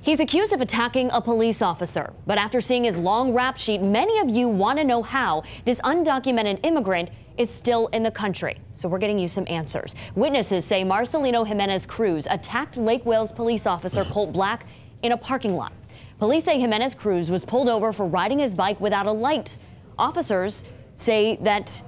He's accused of attacking a police officer, but after seeing his long rap sheet, many of you want to know how this undocumented immigrant is still in the country. So we're getting you some answers. Witnesses say Marcelino Jimenez Cruz attacked Lake Wales police officer Colt Black in a parking lot. Police say Jimenez Cruz was pulled over for riding his bike without a light. Officers say that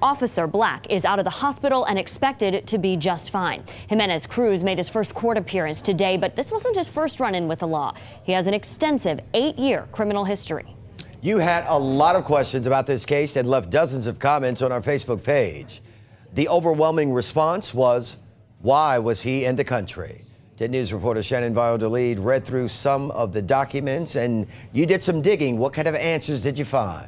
officer, Black, is out of the hospital and expected to be just fine. Jimenez Cruz made his first court appearance today, but this wasn't his first run-in with the law. He has an extensive 8-year criminal history. You had a lot of questions about this case and left dozens of comments on our Facebook page. The overwhelming response was, why was he in the country? 10 News reporter Shannon Valladolid read through some of the documents, and you did some digging. What kind of answers did you find?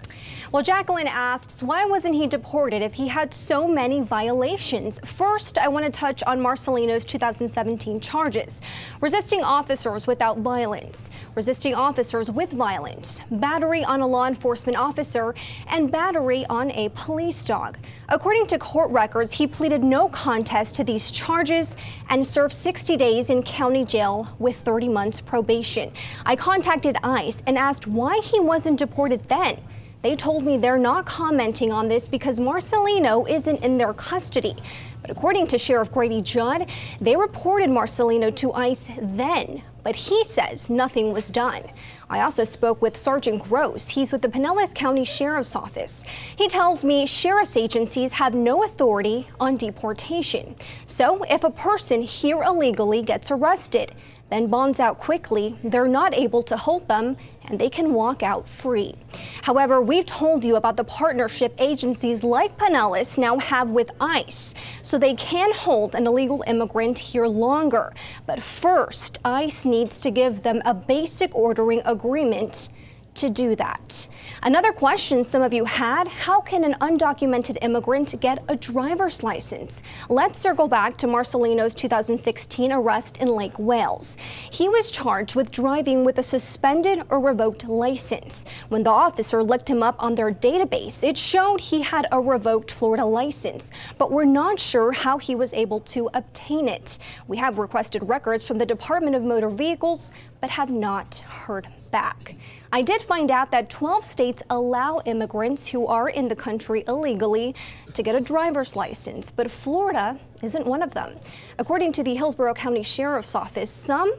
Well, Jacqueline asks, why wasn't he deported if he had so many violations? First, I want to touch on Marcelino's 2017 charges: resisting officers without violence, resisting officers with violence, battery on a law enforcement officer, and battery on a police dog. According to court records, he pleaded no contest to these charges and served 60 days in county jail with 30 months probation. I contacted ICE and asked why he wasn't deported then. They told me they're not commenting on this because Marcelino isn't in their custody. But according to Sheriff Grady Judd, they reported Marcelino to ICE then, but he says nothing was done. I also spoke with Sergeant Gross. He's with the Pinellas County Sheriff's Office. He tells me sheriff's agencies have no authority on deportation. So if a person here illegally gets arrested, then bonds out quickly, they're not able to hold them and they can walk out free. However, we've told you about the partnership agencies like Pinellas now have with ICE, so they can hold an illegal immigrant here longer. But first, ICE needs to give them a basic ordering agreement to do that. Another question some of you had: how can an undocumented immigrant get a driver's license? Let's circle back to Marcelino's 2016 arrest in Lake Wales. He was charged with driving with a suspended or revoked license. When the officer looked him up on their database, it showed he had a revoked Florida license, but we're not sure how he was able to obtain it. We have requested records from the Department of Motor Vehicles, but have not heard back. I did find out that 12 states allow immigrants who are in the country illegally to get a driver's license, but Florida isn't one of them. According to the Hillsborough County Sheriff's Office, some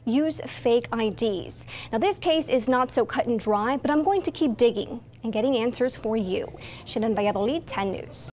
use fake IDs. Now, this case is not so cut and dry, but I'm going to keep digging and getting answers for you. Shannon Valladolid, 10 News.